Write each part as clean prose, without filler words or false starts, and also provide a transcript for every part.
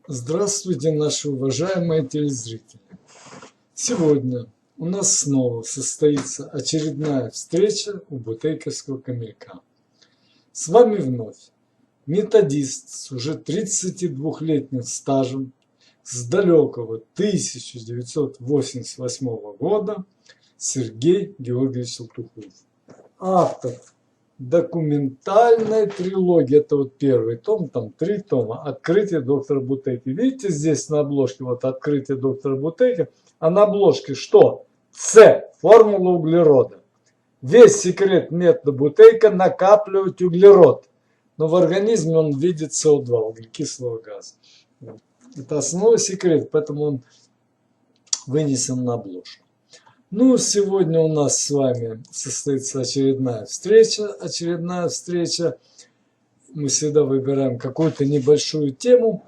Здравствуйте, наши уважаемые телезрители! Сегодня у нас снова состоится очередная встреча у Бутейковского камелька. С вами вновь методист с уже 32-летним стажем с далекого 1988 года Сергей Георгиевич Салтухов. Автор документальной трилогии, это вот первый том, там 3 тома, «Открытие доктора Бутейко». Видите, здесь на обложке вот «Открытие доктора Бутейко», а на обложке что? С. Формула углерода. Весь секрет метода Бутейко — накапливать углерод, но в организме он видит СО2, углекислого газа. Это основной секрет, поэтому он вынесен на обложку. Ну, сегодня у нас с вами состоится очередная встреча. Мы всегда выбираем какую-то небольшую тему.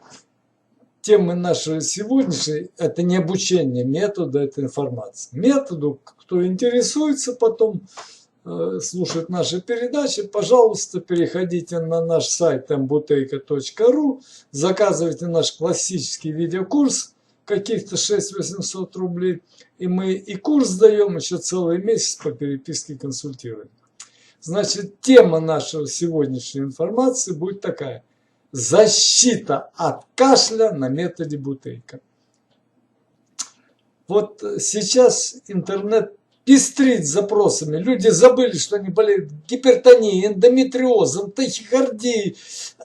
Тема нашей сегодняшней – это не обучение методу, это информация. Методу, кто интересуется, потом слушает наши передачи, пожалуйста, переходите на наш сайт mbuteyko.ru, заказывайте наш классический видеокурс, каких-то 6 800 рублей, и мы и курс даем, еще целый месяц по переписке консультируем. Значит, тема нашей сегодняшней информации будет такая: защита от кашля на методе Бутейко. Вот сейчас интернет пестрит запросами. Люди забыли, что они болеют гипертонией, эндометриозом, тахикардией,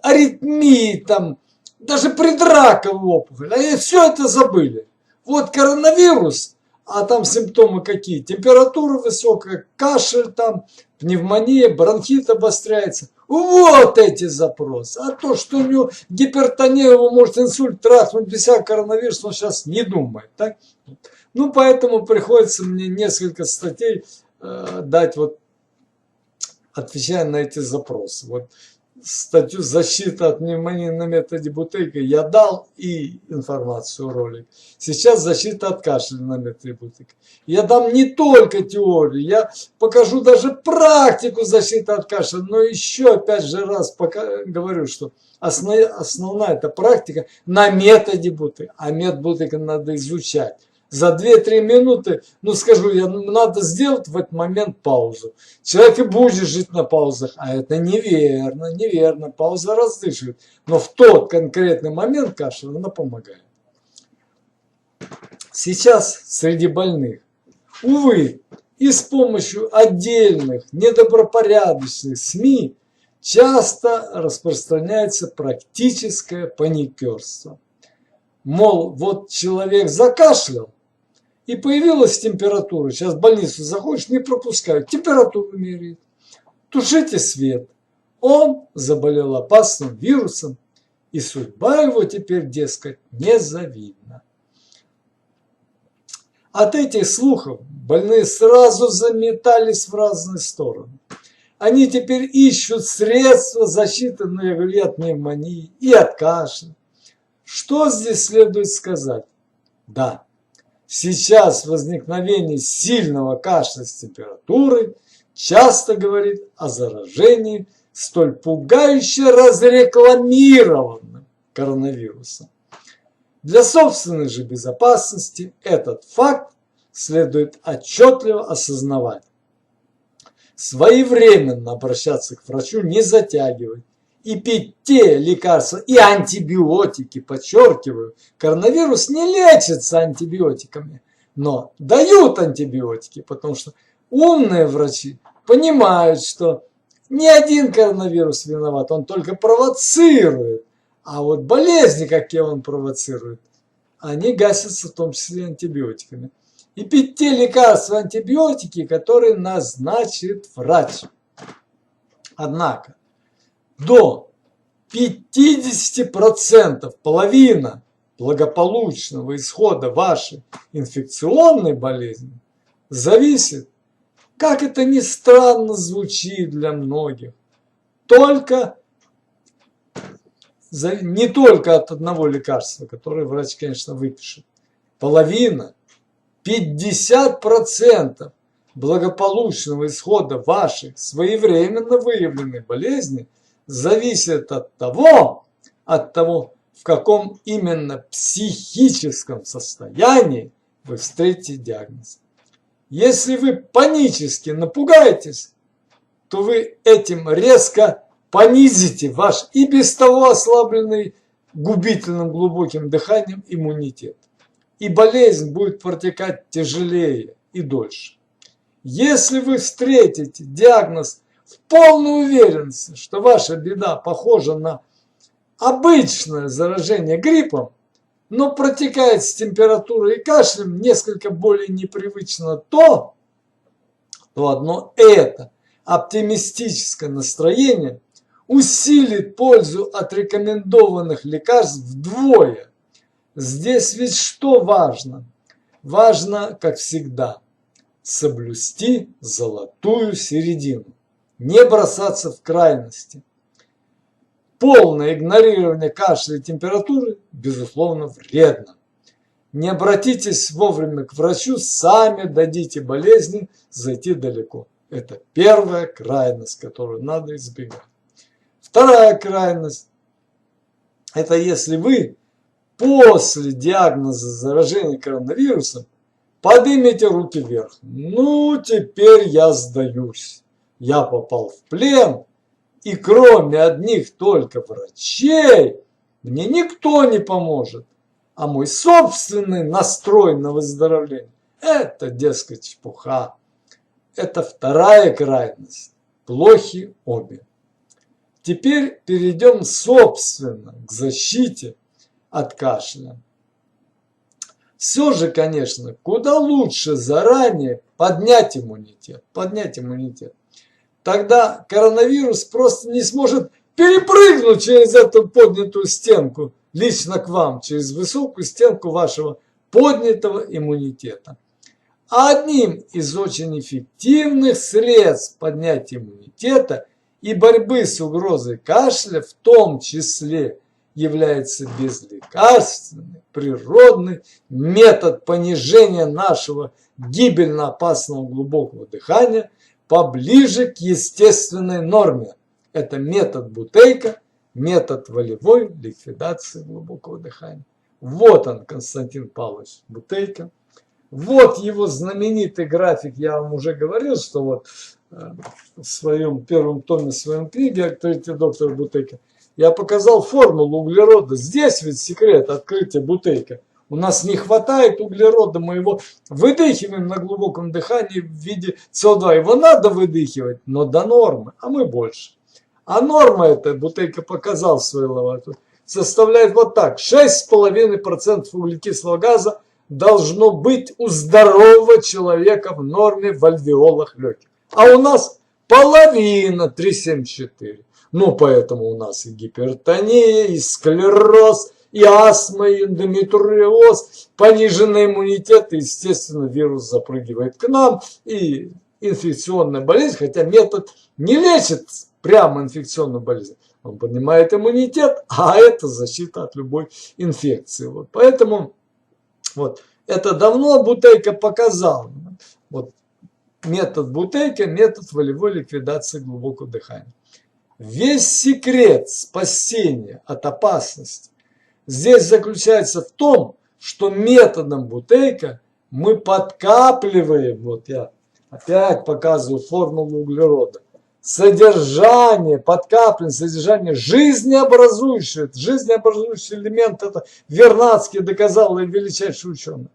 аритмией, там, даже предраковой опухоль. Они все это забыли. Вот коронавирус, а там симптомы какие? Температура высокая, кашель, там, пневмония, бронхит обостряется. Вот эти запросы. А то, что у него гипертония, его может инсульт трахнуть, без всякого коронавируса, он сейчас не думает. Так? Ну, поэтому приходится мне несколько статей дать, вот, отвечая на эти запросы. Вот статью «Защита от пневмонии на методе Бутейко» я дал, и информацию, ролик. Сейчас «Защита от кашля на методе Бутейко». Я дам не только теорию, я покажу даже практику защиты от кашля, но еще опять же раз говорю, что основная эта практика на методе Бутейко, а метод Бутейко надо изучать. За 2-3 минуты, ну скажу я, надо сделать в этот момент паузу. Человек и будет жить на паузах, а это неверно, пауза раздышивает. Но в тот конкретный момент кашель она помогает. Сейчас среди больных, увы, и с помощью отдельных недобропорядочных СМИ часто распространяется практическое паникерство. Мол, вот человек закашлял, и появилась температура. Сейчас в больницу заходишь, не пропускают. Температуру меряют. Тушите свет. Он заболел опасным вирусом, и судьба его теперь, дескать, незавидна. От этих слухов больные сразу заметались в разные стороны. Они теперь ищут средства защиты, ну, я говорю, и от пневмонии, и от кашля. Что здесь следует сказать? Да. Сейчас возникновение сильного кашля с температурой часто говорит о заражении столь пугающе разрекламированным коронавирусом. Для собственной же безопасности этот факт следует отчетливо осознавать. Своевременно обращаться к врачу, не затягивать. И пить те лекарства и антибиотики, подчеркиваю, коронавирус не лечится антибиотиками, но дают антибиотики, потому что умные врачи понимают, что ни один коронавирус виноват, он только провоцирует, а вот болезни, какие он провоцирует, они гасятся в том числе антибиотиками. И пить те лекарства, антибиотики, которые назначит врач. Однако, до 50%, половина благополучного исхода вашей инфекционной болезни зависит, как это ни странно звучит для многих, не только от одного лекарства, которое врач, конечно, выпишет. Половина, 50% благополучного исхода вашей своевременно выявленной болезни зависит от того, в каком именно психическом состоянии вы встретите диагноз. Если вы панически напугаетесь, то вы этим резко понизите ваш и без того ослабленный губительным глубоким дыханием иммунитет. И болезнь будет протекать тяжелее и дольше. Если вы встретите диагноз в полной уверенности, что ваша беда похожа на обычное заражение гриппом, но протекает с температурой и кашлем несколько более непривычно, то одно это оптимистическое настроение усилит пользу от рекомендованных лекарств вдвое. Здесь ведь что важно? Важно, как всегда, соблюсти золотую середину, не бросаться в крайности. Полное игнорирование кашля и температуры, безусловно, вредно. Не обратитесь вовремя к врачу, сами дадите болезни зайти далеко. Это первая крайность, которую надо избегать. Вторая крайность – это если вы после диагноза заражения коронавирусом поднимите руки вверх. Ну, теперь я сдаюсь. Я попал в плен. И кроме одних только врачей, мне никто не поможет. А мой собственный настрой на выздоровление – это, дескать, чепуха. Это вторая крайность. Плохи обе. Теперь перейдем, собственно, к защите от кашля. Все же, конечно, куда лучше заранее поднять иммунитет. Тогда коронавирус просто не сможет перепрыгнуть через эту поднятую стенку лично к вам, через высокую стенку вашего поднятого иммунитета. А одним из очень эффективных средств поднятия иммунитета и борьбы с угрозой кашля в том числе является безлекарственный, природный метод понижения нашего гибельно опасного глубокого дыхания поближе к естественной норме. Это метод Бутейко, метод волевой ликвидации глубокого дыхания. Вот он, Константин Павлович Бутейко. Вот его знаменитый график, я вам уже говорил, что вот в своем первом томе своей книги «Открытие доктора Бутейко» я показал формулу углерода. Здесь ведь секрет открытия Бутейко. У нас не хватает углерода, мы его выдыхиваем на глубоком дыхании в виде СО2. Его надо выдыхивать, но до нормы, а мы больше. А норма это, Бутейко показал в своей лаборатории, составляет вот так. 6,5% углекислого газа должно быть у здорового человека в норме в альвеолах легких. А у нас половина, 3,74. Ну, поэтому у нас и гипертония, и склероз, и астма, и эндометриоз, пониженный иммунитет, и, естественно, вирус запрыгивает к нам, и инфекционная болезнь, хотя метод не лечит прямо инфекционную болезнь, он поднимает иммунитет, а это защита от любой инфекции. Вот, поэтому вот, это давно Бутейко показал. Вот, метод Бутейко, метод волевой ликвидации глубокого дыхания. Весь секрет спасения от опасности здесь заключается в том, что методом Бутейко мы подкапливаем, вот я опять показываю формулу углерода, содержание, подкапливание, содержание жизнеобразующего элемент, это Вернадский доказал, и величайший ученый,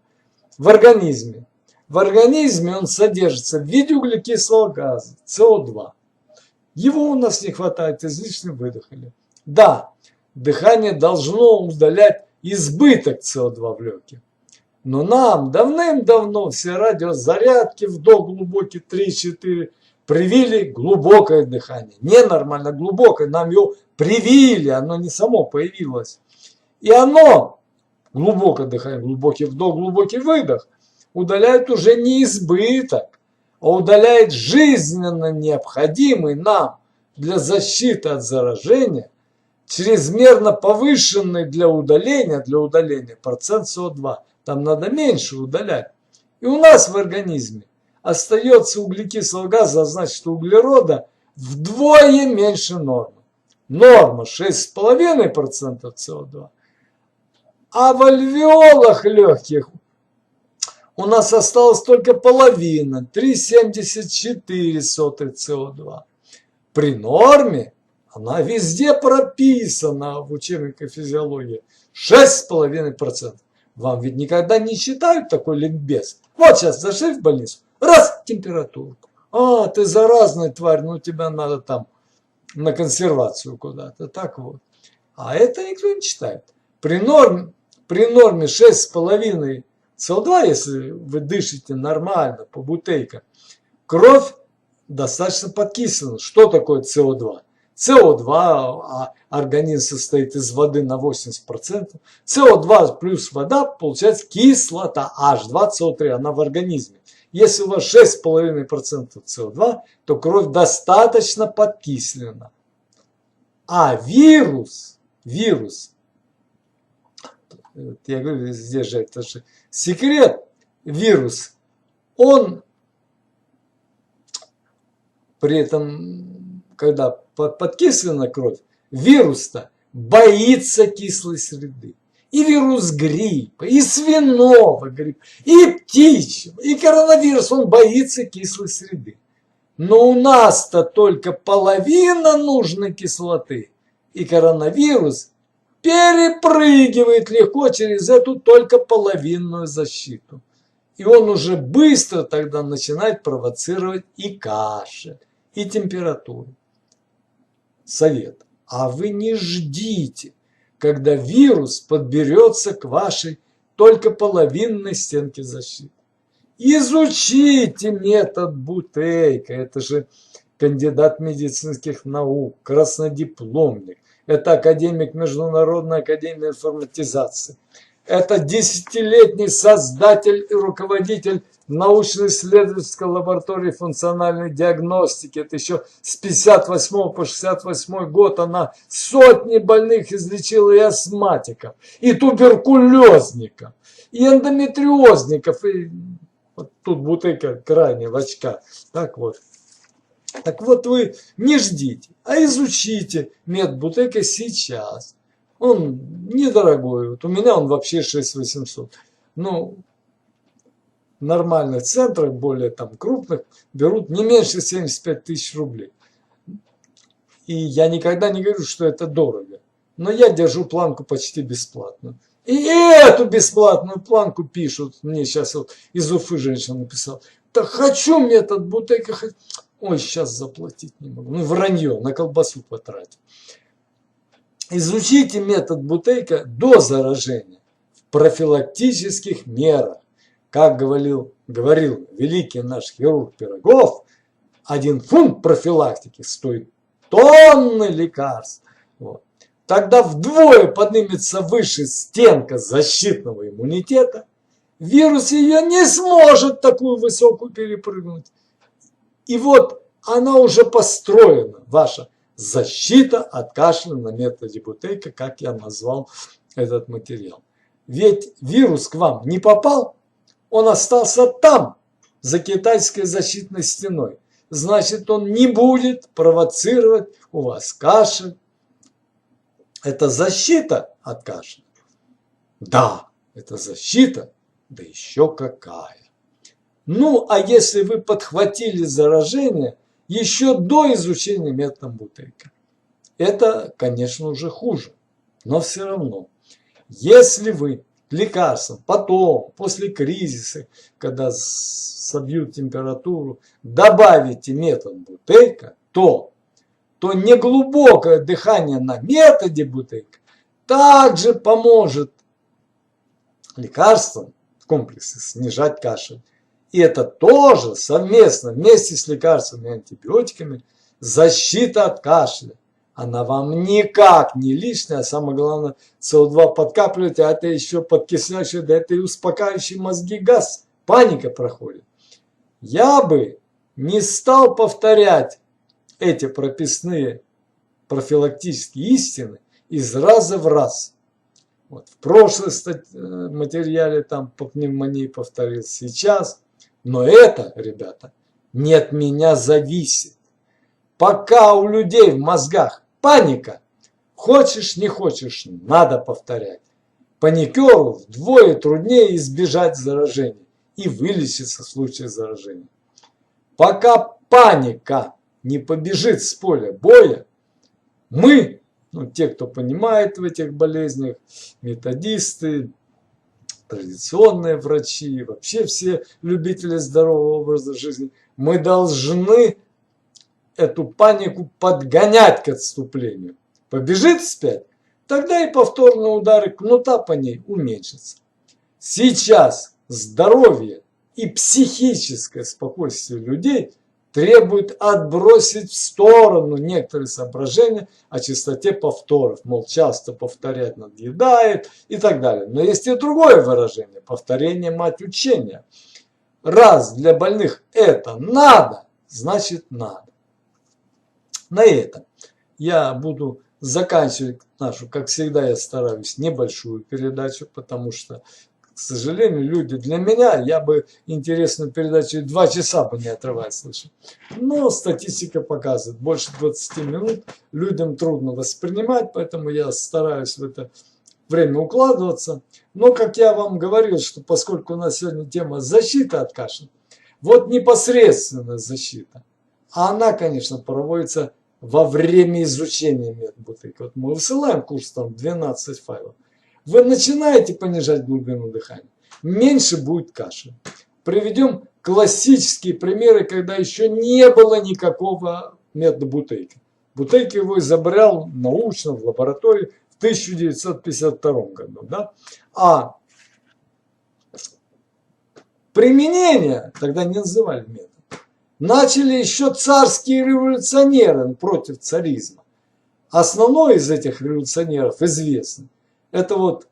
в организме. В организме он содержится в виде углекислого газа, СО2. Его у нас не хватает, излишне выдохали. Да, дыхание должно удалять избыток СО2 в легких. Но нам давным-давно все радиозарядки вдох глубокий 3-4 привили глубокое дыхание. Ненормально глубокое, нам его привили, оно не само появилось. И оно, глубокое дыхание, глубокий вдох, глубокий выдох, удаляет уже не избыток, а удаляет жизненно необходимый нам для защиты от заражения чрезмерно повышенный для удаления процент СО2. Там надо меньше удалять. И у нас в организме остается углекислого газа, а значит углерода вдвое меньше нормы. Норма 6,5% СО2, А в альвеолах легких у нас осталась только половина, 3,74 СО2. При норме она везде прописана в учебнике физиологии. 6,5%. Вам ведь никогда не читают такой ликбез. Вот сейчас зашли в больницу, раз, температурку. А, ты заразная тварь, ну тебя надо там на консервацию куда-то. Так вот. А это никто не читает. При норме 6,5 СО2, если вы дышите нормально, по бутейкам, кровь достаточно подкислена. Что такое СО2? СО2, организм состоит из воды на 80%. СО2 плюс вода, получается кислота H2CO3, она в организме. Если у вас 6,5% СО2, то кровь достаточно подкислена. А вирус, я говорю, здесь же это же секрет, вирус, он при этом, когда подкислена кровь, вирус-то боится кислой среды. И вирус гриппа, и свиного гриппа, и птичьего, и коронавирус, он боится кислой среды. Но у нас-то только половина нужной кислоты, и коронавирус перепрыгивает легко через эту только половинную защиту. И он уже быстро тогда начинает провоцировать и кашель, и температуру. Совет. А вы не ждите, когда вирус подберется к вашей только половинной стенке защиты. Изучите метод Бутейко. Это же кандидат медицинских наук, краснодипломник. Это академик Международной академии информатизации. Это десятилетний создатель и руководитель научно-исследовательской лаборатории функциональной диагностики. Это еще с 58 по 68 год она сотни больных излечила и астматиков, и туберкулезников, и эндометриозников. И вот тут Бутейко крайне в очках. Так вот вы не ждите, а изучите метод Бутейко сейчас. Он недорогой. Вот у меня он вообще 6800. Ну, в нормальных центрах, более там крупных, берут не меньше 75 тысяч рублей. И я никогда не говорю, что это дорого. Но я держу планку почти бесплатно. И эту бесплатную планку пишут. Мне сейчас вот из Уфы женщина написала. Да хочу метод Бутейко. Ой, сейчас заплатить не могу. Ну, вранье, на колбасу потратил. Изучите метод Бутейко до заражения в профилактических мерах. Как говорил великий наш хирург Пирогов, 1 фунт профилактики стоит тонны лекарств. Вот. Тогда вдвое поднимется выше стенка защитного иммунитета. Вирус ее не сможет такую высокую перепрыгнуть. И вот она уже построена, ваша защита от кашля на методе Бутейко, как я назвал этот материал. Ведь вирус к вам не попал, он остался там, за китайской защитной стеной. Значит, он не будет провоцировать у вас кашель. Это защита от кашля? Да, это защита, да еще какая. Ну, а если вы подхватили заражение еще до изучения метода Бутейко, это, конечно, уже хуже. Но все равно, если вы лекарством потом, после кризиса, когда собьют температуру, добавите метод Бутейко, то неглубокое дыхание на методе Бутейко также поможет лекарствам в комплексе снижать кашель. И это тоже совместно, вместе с лекарствами и антибиотиками, защита от кашля. Она вам никак не лишняя, а самое главное, СО2 подкапливаете, а это еще подкисляющий, да это и успокаивающий мозги газ. Паника проходит. Я бы не стал повторять эти прописные профилактические истины из раза в раз. Вот в прошлом материале там по пневмонии повторил, сейчас. Но это, ребята, не от меня зависит. Пока у людей в мозгах паника, хочешь не хочешь, надо повторять. Паникеру вдвое труднее избежать заражения и вылечиться в случае заражения. Пока паника не побежит с поля боя, мы, ну, те, кто понимает в этих болезнях, методисты, традиционные врачи, вообще все любители здорового образа жизни, мы должны эту панику подгонять к отступлению. Побежит вспять, тогда и повторные удары кнута по ней уменьшатся. Сейчас здоровье и психическое спокойствие людей требует отбросить в сторону некоторые соображения о частоте повторов. Мол, часто повторять надоедает и так далее. Но есть и другое выражение. Повторение – мать учения. Раз для больных это надо, значит надо. На этом я буду заканчивать нашу, как всегда я стараюсь, небольшую передачу, потому что, к сожалению, люди для меня, я бы интересную передачу 2 часа бы не отрывать слышал. Но статистика показывает, больше 20 минут людям трудно воспринимать, поэтому я стараюсь в это время укладываться. Но, как я вам говорил, что поскольку у нас сегодня тема защиты от кашля, вот непосредственная защита, а она, конечно, проводится во время изучения метода Бутейко. Вот мы высылаем курс, там 12 файлов. Вы начинаете понижать глубину дыхания, меньше будет кашля. Приведем классические примеры, когда еще не было никакого метода Бутейко. Бутейко его изобрел научно в лаборатории в 1952 году. Да? А применение тогда не называли метод. Начали еще царские революционеры против царизма. Основной из этих революционеров известный. Это вот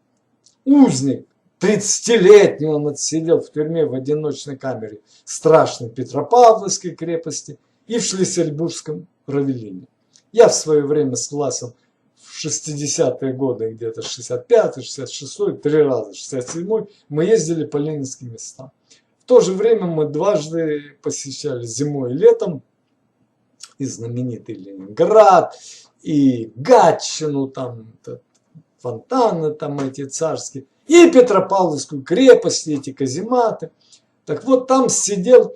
узник, 30-летний он отсидел в тюрьме в одиночной камере страшной Петропавловской крепости и в Шлиссельбургском Равелине. Я в свое время сгласил в 60-е годы, где-то 65-й, 66-й, 3 раза, 67-й, мы ездили по ленинским местам. В то же время мы дважды посещали зимой и летом и знаменитый Ленинград, и Гатчину, там фонтаны там эти царские, и Петропавловскую крепость, эти казематы. Так вот, там сидел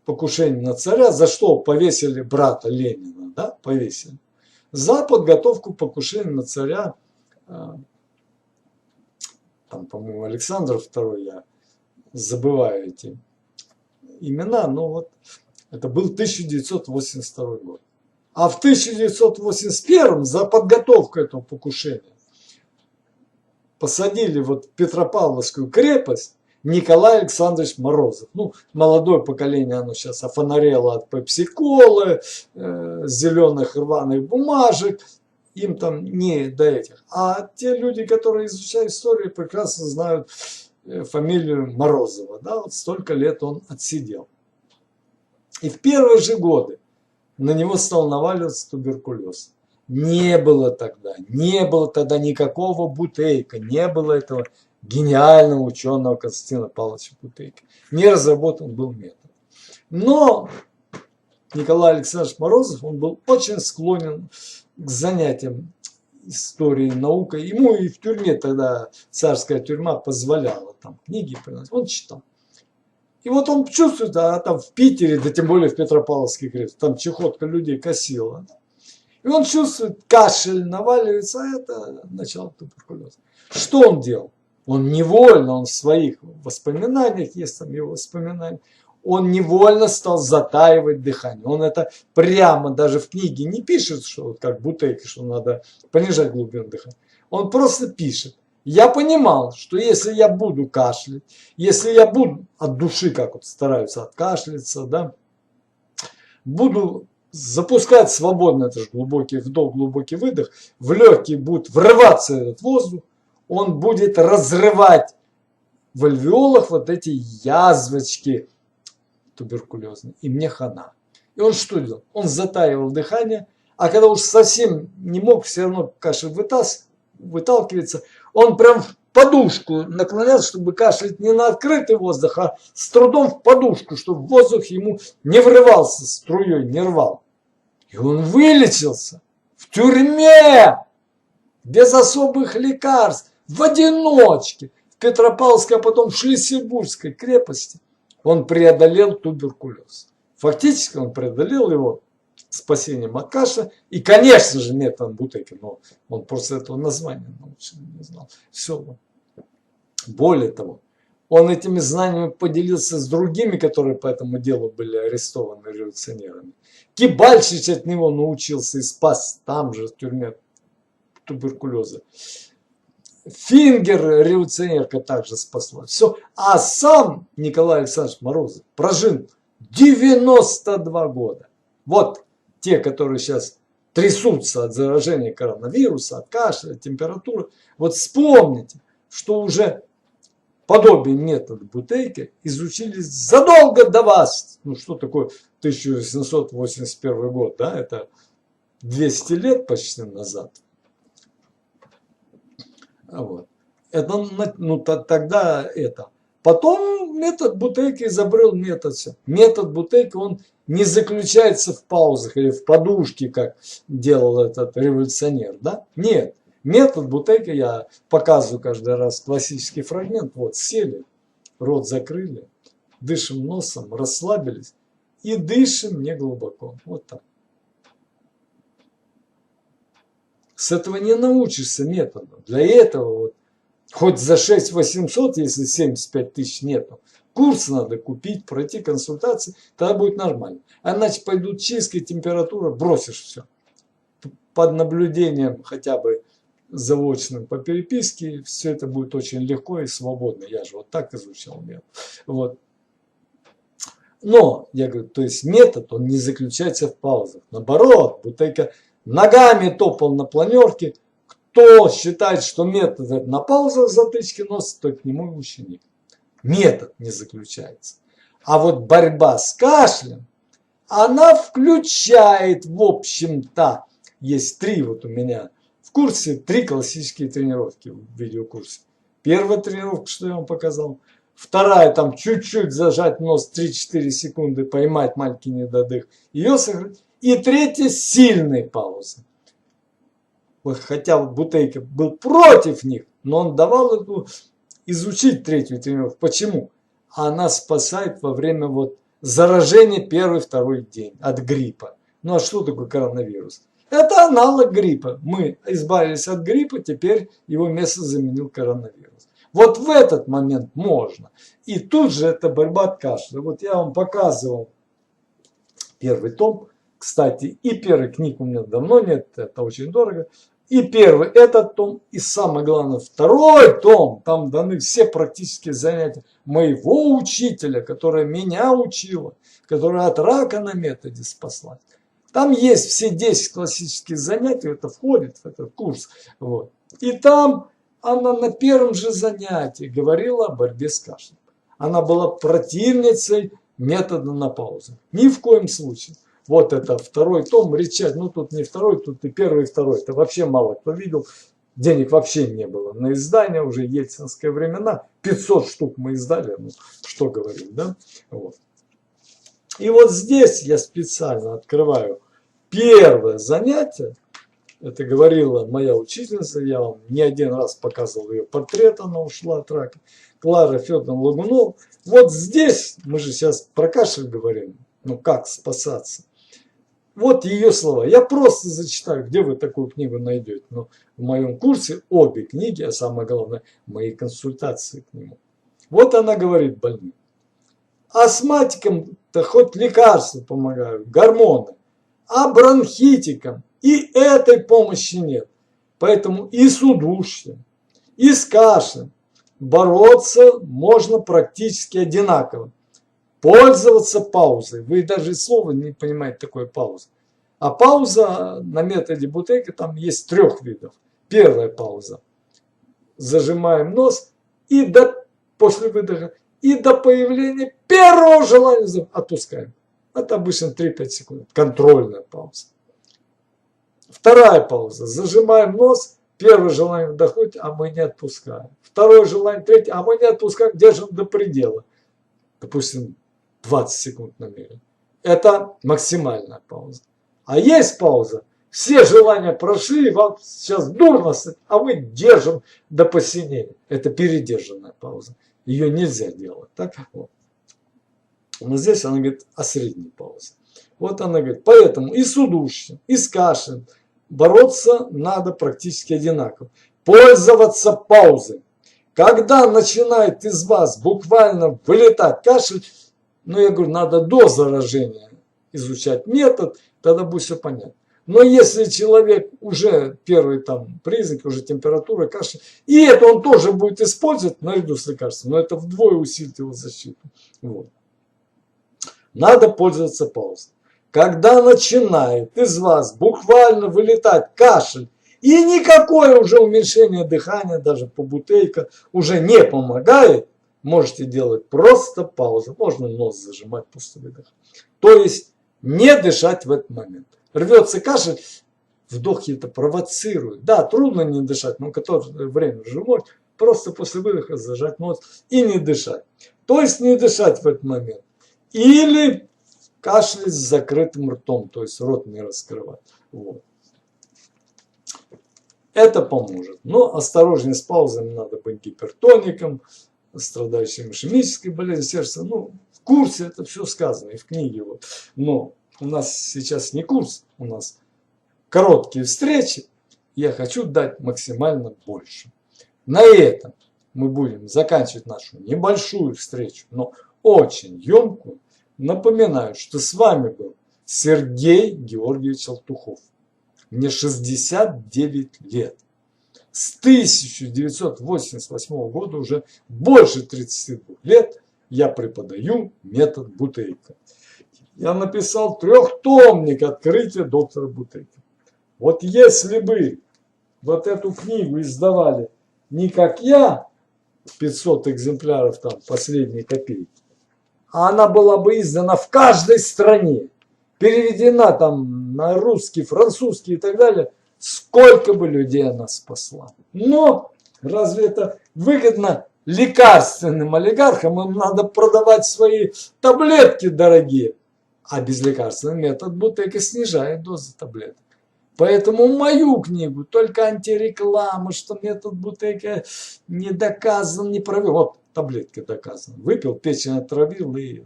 покушение на царя, за что повесили брата Ленина, да, повесили. За подготовку покушения на царя, там, по-моему, Александр II, я забываю эти имена, но вот это был 1982 год. А в 1981 за подготовку этого покушения посадили вот в Петропавловскую крепость Николай Александрович Морозов. Ну, молодое поколение, оно сейчас офонарело от пепси-колы, зеленых рваных бумажек, им там не до этих. А те люди, которые изучают историю, прекрасно знают фамилию Морозова. Да, вот столько лет он отсидел. И в первые же годы на него стал наваливаться туберкулез. Не было тогда никакого Бутейко, не было этого гениального ученого Константина Павловича Бутейко. Не разработан был метод. Но Николай Александрович Морозов, он был очень склонен к занятиям историей, наукой. Ему и в тюрьме тогда царская тюрьма позволяла там книги приносить. Он читал. И вот он чувствует, а там в Питере, да тем более в Петропавловске крепости, там чехотка людей косила. И он чувствует, кашель наваливается, а это начало туберкулеза. Что он делал? Он невольно, он в своих воспоминаниях, есть там его воспоминания, он невольно стал затаивать дыхание. Он это прямо даже в книге не пишет, что вот как Бутейко, что надо понижать глубину дыхания. Он просто пишет. Я понимал, что если я буду кашлять, если я буду от души, как вот стараются откашляться, да, буду запускать свободно, это же глубокий вдох, глубокий выдох, в легкие будет врываться этот воздух, он будет разрывать в альвеолах вот эти язвочки туберкулезные, и мне хана. И он что делал? Он затаивал дыхание, а когда уж совсем не мог, все равно кашель выталкивается, он прям в подушку наклонялся, чтобы кашлять не на открытый воздух, а с трудом в подушку, чтобы воздух ему не врывался струей, не рвал. И он вылечился в тюрьме. без особых лекарств, в одиночке, в Петропавловской, а потом в Шлиссельбургской крепости, он преодолел туберкулез. Фактически он преодолел его спасением от кашля и, конечно же, методом Бутейки, но он просто этого названия научно не знал. Все. Более того, он этими знаниями поделился с другими, которые по этому делу были арестованы революционерами. Кибальчич от него научился и спас там же в тюрьме туберкулеза. Фингер, революционерка, также спасла. Все. А сам Николай Александрович Морозов прожил 92 года. Вот те, которые сейчас трясутся от заражения коронавируса, от кашля, от температуры. Вот вспомните, что уже подобие метода Бутейки изучили задолго до вас. Ну что такое 1881 год, да? Это 200 лет почти назад. Вот. Это, ну, тогда это. Потом метод Бутейки изобрел метод. Метод Бутейки, он не заключается в паузах или в подушке, как делал этот революционер. Да? Нет. Метод Бутейки, я показываю каждый раз классический фрагмент. Вот, сели, рот закрыли, дышим носом, расслабились и дышим неглубоко. Вот так. С этого не научишься методу. Для этого вот, хоть за 6800, если 75 тысяч нету, курс надо купить, пройти консультации, тогда будет нормально. А иначе пойдут чистки, температура, бросишь все. Под наблюдением хотя бы заочным по переписке, все это будет очень легко и свободно. Я же вот так изучал метод. Вот. Но, я говорю, то есть метод, он не заключается в паузах. Наоборот, Бутейка ногами топал на планерке. Кто считает, что метод это на паузах затычки носа, то к нему и ученик. Метод не заключается. А вот борьба с кашлем, она включает, в общем-то, есть 3 вот у меня в курсе, 3 классические тренировки в видеокурсе. Первая тренировка, что я вам показал. Вторая, там чуть-чуть зажать нос 3-4 секунды, поймать маленький недодых, ее сыграть. И третья, сильные паузы. Хотя Бутейка был против них, но он давал эту изучить третью тренировку. Почему? Она спасает во время вот заражения 1-2 день от гриппа. Ну а что такое коронавирус? Это аналог гриппа. Мы избавились от гриппа, теперь его место заменил коронавирус. Вот в этот момент можно. И тут же это борьба от кашля. Вот я вам показывал первый том. Кстати, и первый книг у меня давно нет, это очень дорого. И первый этот том, и самое главное, второй том, там даны все практические занятия моего учителя, которая меня учила, которая от рака на методе спасла. Там есть все 10 классических занятий, это входит в этот курс. Вот. И там она на первом же занятии говорила о борьбе с кашлем. Она была противницей метода на паузу. Ни в коем случае. Вот это второй том, Ричард, ну тут не второй, тут и первый, и второй. Это вообще мало кто видел. Денег вообще не было на издание, уже ельцинские времена. 500 штук мы издали, ну что говорить, да? Вот. И вот здесь я специально открываю первое занятие. Это говорила моя учительница, я вам не один раз показывал ее портрет, она ушла от рака. Клара Федоровна Лагунова. Вот здесь, мы же сейчас про кашель говорим, ну как спасаться. Вот ее слова. Я просто зачитаю, где вы такую книгу найдете. Но в моем курсе обе книги, а самое главное, мои консультации к нему. Вот она говорит больным. Астматикам-то хоть лекарства помогают, гормоны. А бронхитикам и этой помощи нет. Поэтому и с удушьем, и с кашлем бороться можно практически одинаково. Пользоваться паузой. Вы даже слова не понимаете такое пауза. А пауза на методе Бутейки там есть 3 видов. Первая пауза. Зажимаем нос и после выдоха и до появления первого желания отпускаем. Это обычно 3-5 секунд. Контрольная пауза. Вторая пауза. Зажимаем нос. Первое желание вдохнуть, а мы не отпускаем. Второе желание, третье, а мы не отпускаем, держим до предела. Допустим, 20 секунд намеренно. Это максимальная пауза. А есть пауза, Все желания прошли, вам сейчас дурно, а мы держим до посинения. Это передержанная пауза. Ее нельзя делать. Так? Вот. Но здесь она говорит о средней паузе. Вот она говорит, поэтому и с удушьем, и с кашлем бороться надо практически одинаково. Пользоваться паузой. Когда начинает из вас буквально вылетать кашель, ну я говорю, надо до заражения изучать метод, тогда будет все понятно. Но если человек уже первый там признак, уже температура, кашель, и это он тоже будет использовать наряду с лекарством, но это вдвое усилит его защиту. Вот. Надо пользоваться паузой. Когда начинает из вас буквально вылетать кашель, и никакое уже уменьшение дыхания, даже по бутейка, уже не помогает, можете делать просто паузу. Можно нос зажимать после выдоха. То есть не дышать в этот момент. Рвется кашель, вдохи это провоцирует. Да, трудно не дышать, но которое время живот, просто после выдоха зажать нос и не дышать. То есть не дышать в этот момент. Или кашлять с закрытым ртом, то есть рот не раскрывать. Вот. Это поможет. Но осторожнее с паузами, надо быть гипертоником, страдающим ишемической болезнью сердца. Ну, в курсе это все сказано и в книге. Вот. Но у нас сейчас не курс, у нас короткие встречи. Я хочу дать максимально больше. На этом мы будем заканчивать нашу небольшую встречу, но очень емкую. Напоминаю, что с вами был Сергей Георгиевич Алтухов. Мне 69 лет. С 1988 года, уже больше 32 лет, я преподаю метод Бутейко. Я написал 3-томник «Открытие доктора Бутейко». Вот если бы вот эту книгу издавали не как я, 500 экземпляров там, последние копейки, а она была бы издана в каждой стране, переведена там на русский, французский и так далее, сколько бы людей она спасла. Но разве это выгодно лекарственным олигархам? Им надо продавать свои таблетки дорогие. А безлекарственный метод Бутейко снижает дозы таблеток. Поэтому мою книгу только антиреклама, что метод Бутейко не доказан, не провел. Вот таблетки доказаны. Выпил, печень отравил и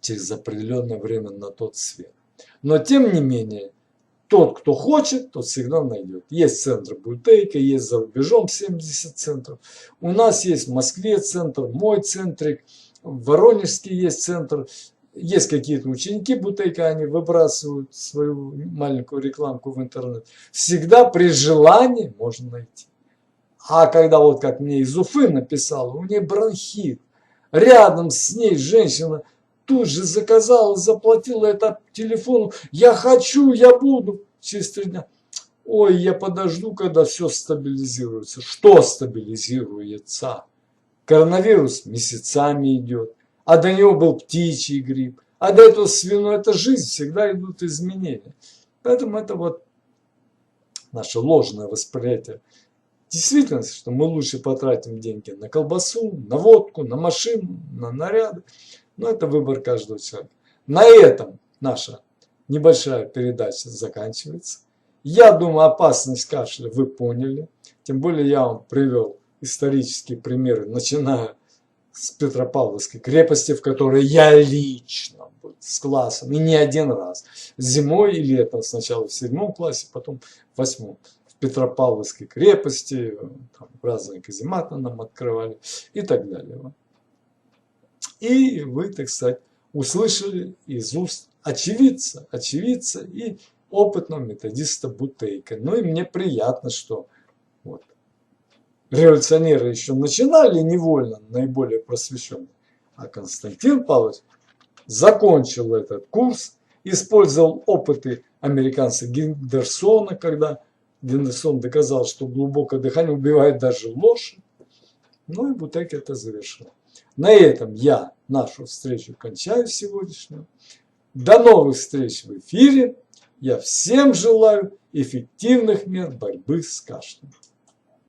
через определенное время на тот свет. Но тем не менее, тот, кто хочет, тот всегда найдет. Есть центр Бутейко, есть за рубежом 70 центров. У нас есть в Москве центр, мой центрик, в Воронежске есть центр. Есть какие-то ученики Бутейко, они выбрасывают свою маленькую рекламку в интернет. Всегда при желании можно найти. А когда вот как мне из Уфы написала, у нее бронхит, рядом с ней женщина тут же заказала, заплатила это по телефону. Я хочу, я буду. Через 3 дня. Ой, я подожду, когда все стабилизируется. Что стабилизируется? Коронавирус месяцами идет. А до него был птичий грипп. А до этого свиной. Это жизнь, всегда идут изменения. Поэтому это вот наше ложное восприятие действительности, что мы лучше потратим деньги на колбасу, на водку, на машину, на наряды. Но это выбор каждого человека. На этом наша небольшая передача заканчивается. Я думаю, опасность кашля вы поняли. Тем более я вам привел исторические примеры, начиная с Петропавловской крепости, в которой я лично был с классом, и не один раз. Зимой и летом, сначала в 7 классе, потом в 8. В Петропавловской крепости, там разные казематы нам открывали и так далее. И вы, так сказать, услышали из уст очевидца и опытного методиста Бутейко. Ну и мне приятно, что вот революционеры еще начинали невольно, наиболее просвещенные. А Константин Павлович закончил этот курс, использовал опыты американца Гендерсона, когда Гендерсон доказал, что глубокое дыхание убивает даже лошадь. Ну и Бутейко это завершил. На этом я нашу встречу кончаю сегодняшнюю. До новых встреч в эфире. Я всем желаю эффективных мер борьбы с кашлем.